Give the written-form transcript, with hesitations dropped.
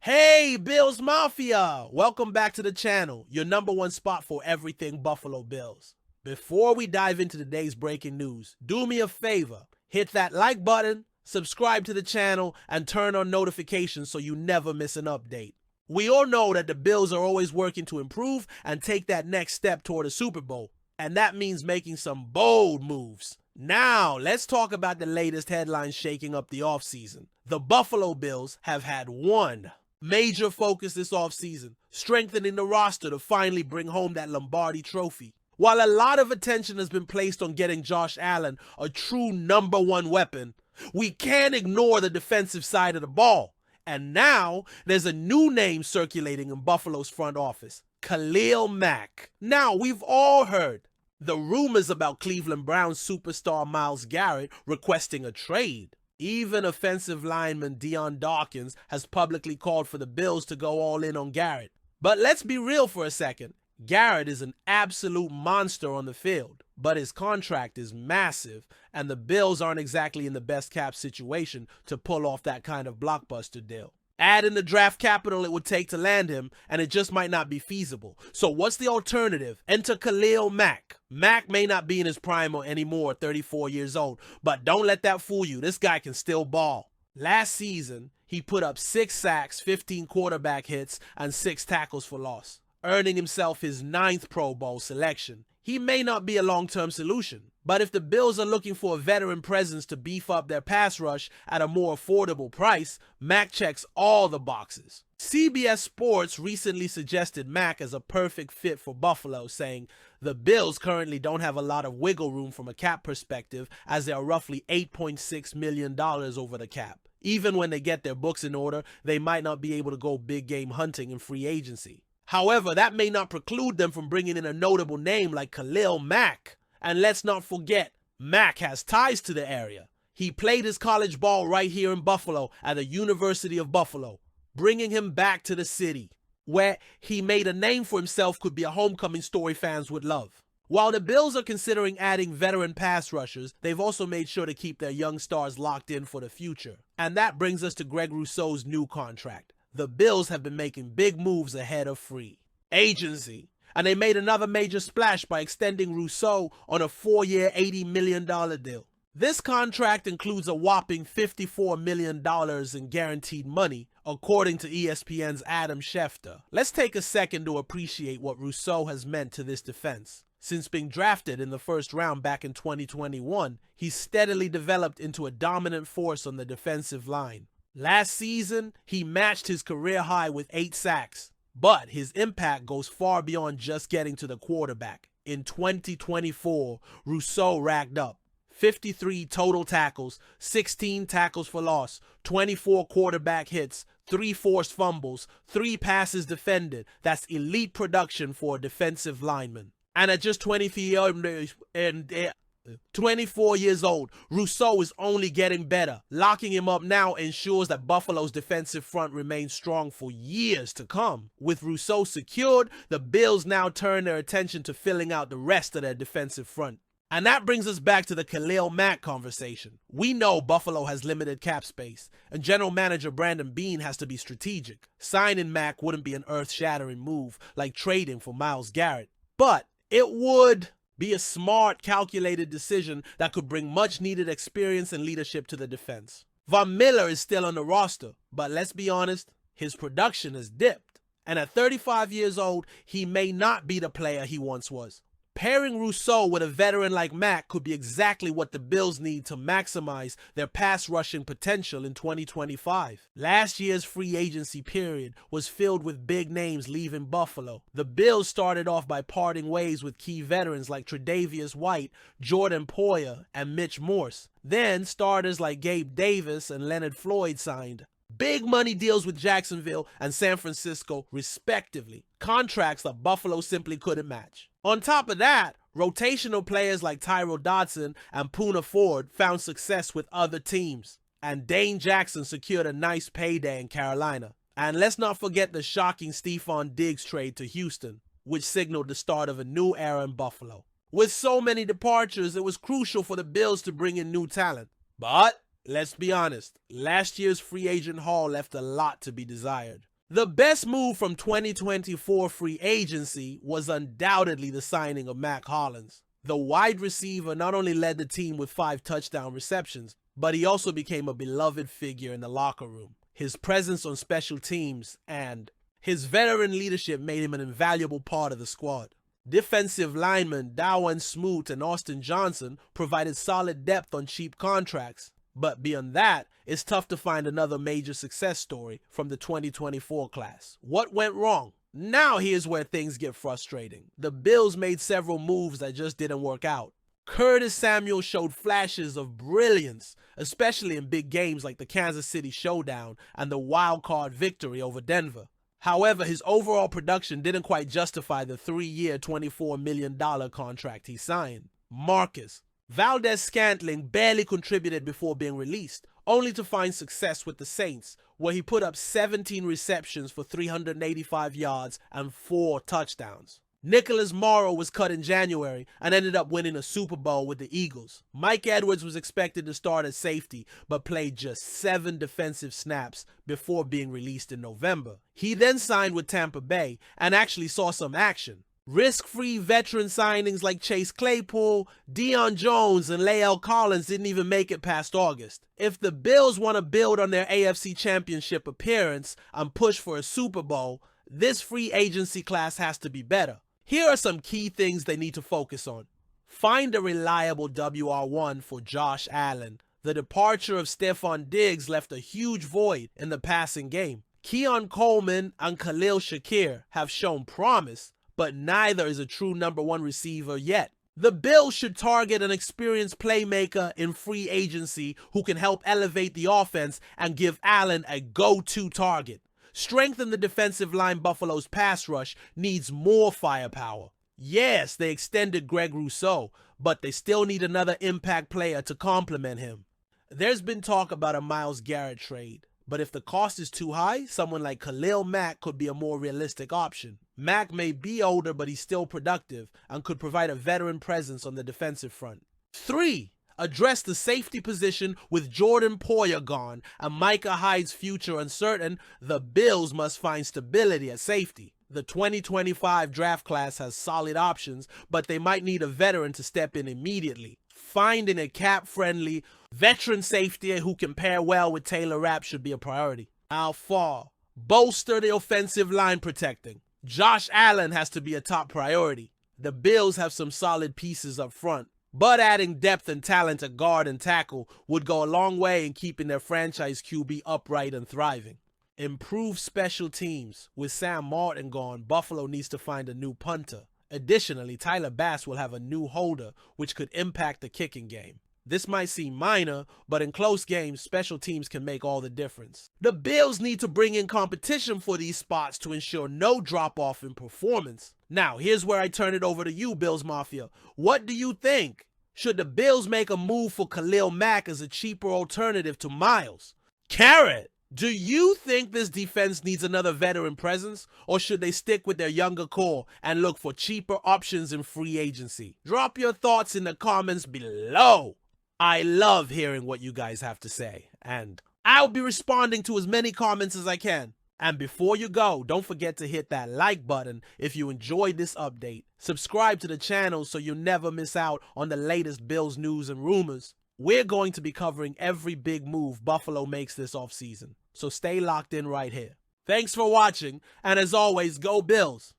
Hey, Bills Mafia! Welcome back to the channel, your number one spot for everything Buffalo Bills. Before we dive into today's breaking news, do me a favor, hit that like button, subscribe to the channel, and turn on notifications so you never miss an update. We all know that the Bills are always working to improve and take that next step toward a Super Bowl, and that means making some bold moves. Now, let's talk about the latest headlines shaking up the offseason. The Buffalo Bills have had one major focus this offseason, strengthening the roster to finally bring home that Lombardi trophy. While a lot of attention has been placed on getting Josh Allen a true number one weapon, we can't ignore the defensive side of the ball. And now, there's a new name circulating in Buffalo's front office, Khalil Mack. Now, we've all heard the rumors about Cleveland Browns superstar Myles Garrett requesting a trade. Even offensive lineman Dion Dawkins has publicly called for the Bills to go all in on Garrett. But let's be real for a second. Garrett is an absolute monster on the field, but his contract is massive, and the Bills aren't exactly in the best cap situation to pull off that kind of blockbuster deal. Add in the draft capital it would take to land him, and it just might not be feasible. So what's the alternative? Enter Khalil Mack. Mack may not be in his prime anymore at 34 years old, but don't let that fool you. This guy can still ball. Last season, he put up 6 sacks, 15 quarterback hits, and 6 tackles for loss, earning himself his 9th Pro Bowl selection. He may not be a long-term solution, but if the Bills are looking for a veteran presence to beef up their pass rush at a more affordable price, Mack checks all the boxes. CBS Sports recently suggested Mack as a perfect fit for Buffalo, saying the Bills currently don't have a lot of wiggle room from a cap perspective, as they are roughly $8.6 million over the cap. Even when they get their books in order, they might not be able to go big game hunting in free agency. However, that may not preclude them from bringing in a notable name like Khalil Mack. And let's not forget, Mack has ties to the area. He played his college ball right here in Buffalo at the University of Buffalo, bringing him back to the city, where he made a name for himself could be a homecoming story fans would love. While the Bills are considering adding veteran pass rushers, they've also made sure to keep their young stars locked in for the future. And that brings us to Greg Rousseau's new contract. The Bills have been making big moves ahead of free agency, and they made another major splash by extending Rousseau on a 4-year, $80 million deal. This contract includes a whopping $54 million in guaranteed money, according to ESPN's Adam Schefter. Let's take a second to appreciate what Rousseau has meant to this defense. Since being drafted in the first round back in 2021, he's steadily developed into a dominant force on the defensive line. Last season, he matched his career high with 8 sacks, but his impact goes far beyond just getting to the quarterback. In 2024, Rousseau racked up 53 total tackles, 16 tackles for loss, 24 quarterback hits, 3 forced fumbles, 3 passes defended. That's elite production for a defensive lineman. And at just 24 years old, Rousseau is only getting better. Locking him up now ensures that Buffalo's defensive front remains strong for years to come. With Rousseau secured, the Bills now turn their attention to filling out the rest of their defensive front. And that brings us back to the Khalil Mack conversation. We know Buffalo has limited cap space, and general manager Brandon Beane has to be strategic. Signing Mack wouldn't be an earth-shattering move like trading for Myles Garrett, but it would be a smart, calculated decision that could bring much-needed experience and leadership to the defense. Von Miller is still on the roster, but let's be honest, his production has dipped. And at 35 years old, he may not be the player he once was. Pairing Rousseau with a veteran like Mack could be exactly what the Bills need to maximize their pass rushing potential in 2025. Last year's free agency period was filled with big names leaving Buffalo. The Bills started off by parting ways with key veterans like Tre'Davious White, Jordan Poyer, and Mitch Morse. Then starters like Gabe Davis and Leonard Floyd signed. Big money deals with Jacksonville and San Francisco, respectively. Contracts that Buffalo simply couldn't match. On top of that, rotational players like Tyrell Dodson and Poona Ford found success with other teams. And Dane Jackson secured a nice payday in Carolina. And let's not forget the shocking Stephon Diggs trade to Houston, which signaled the start of a new era in Buffalo. With so many departures, it was crucial for the Bills to bring in new talent. But let's be honest, last year's free agent haul left a lot to be desired. The best move from 2024 free agency was undoubtedly the signing of Mack Hollins. The wide receiver not only led the team with 5 touchdown receptions, but he also became a beloved figure in the locker room. His presence on special teams and his veteran leadership made him an invaluable part of the squad. Defensive linemen Darwin Smoot and Austin Johnson provided solid depth on cheap contracts. But beyond that, it's tough to find another major success story from the 2024 class. What went wrong? Now here's where things get frustrating. The Bills made several moves that just didn't work out. Curtis Samuel showed flashes of brilliance, especially in big games like the Kansas City Showdown and the wild-card victory over Denver. However, his overall production didn't quite justify the 3-year, $24 million contract he signed. Marcus Valdez-Scantling barely contributed before being released, only to find success with the Saints, where he put up 17 receptions for 385 yards and 4 touchdowns. Nicholas Morrow was cut in January and ended up winning a Super Bowl with the Eagles. Mike Edwards was expected to start at safety, but played just 7 defensive snaps before being released in November. He then signed with Tampa Bay and actually saw some action. Risk-free veteran signings like Chase Claypool, Deion Jones, and Lael Collins didn't even make it past August. If the Bills want to build on their AFC Championship appearance and push for a Super Bowl, this free agency class has to be better. Here are some key things they need to focus on. Find a reliable WR1 for Josh Allen. The departure of Stephon Diggs left a huge void in the passing game. Keon Coleman and Khalil Shakir have shown promise, but neither is a true number 1 receiver yet. The Bills should target an experienced playmaker in free agency who can help elevate the offense and give Allen a go-to target. Strengthen the defensive line. Buffalo's pass rush needs more firepower. Yes, they extended Greg Rousseau, but they still need another impact player to complement him. There's been talk about a Myles Garrett trade, but if the cost is too high, someone like Khalil Mack could be a more realistic option. Mack may be older, but he's still productive and could provide a veteran presence on the defensive front. 3. Address the safety position. With Jordan Poyer gone and Micah Hyde's future uncertain, the Bills must find stability at safety. The 2025 draft class has solid options, but they might need a veteran to step in immediately. Finding a cap-friendly veteran safety who can pair well with Taylor Rapp should be a priority. How far? Bolster the offensive line protecting. Josh Allen has to be a top priority. The Bills have some solid pieces up front, but adding depth and talent at guard and tackle would go a long way in keeping their franchise QB upright and thriving. Improve special teams. With Sam Martin gone, Buffalo needs to find a new punter. Additionally, Tyler Bass will have a new holder, which could impact the kicking game. This might seem minor, but in close games, special teams can make all the difference. The Bills need to bring in competition for these spots to ensure no drop-off in performance. Now, here's where I turn it over to you, Bills Mafia. What do you think? Should the Bills make a move for Khalil Mack as a cheaper alternative to Myles? Carrot, do you think this defense needs another veteran presence, or should they stick with their younger core and look for cheaper options in free agency? Drop your thoughts in the comments below. I love hearing what you guys have to say, and I'll be responding to as many comments as I can. And before you go, don't forget to hit that like button if you enjoyed this update. Subscribe to the channel so you'll never miss out on the latest Bills news and rumors. We're going to be covering every big move Buffalo makes this offseason, so stay locked in right here. Thanks for watching, and as always, go Bills!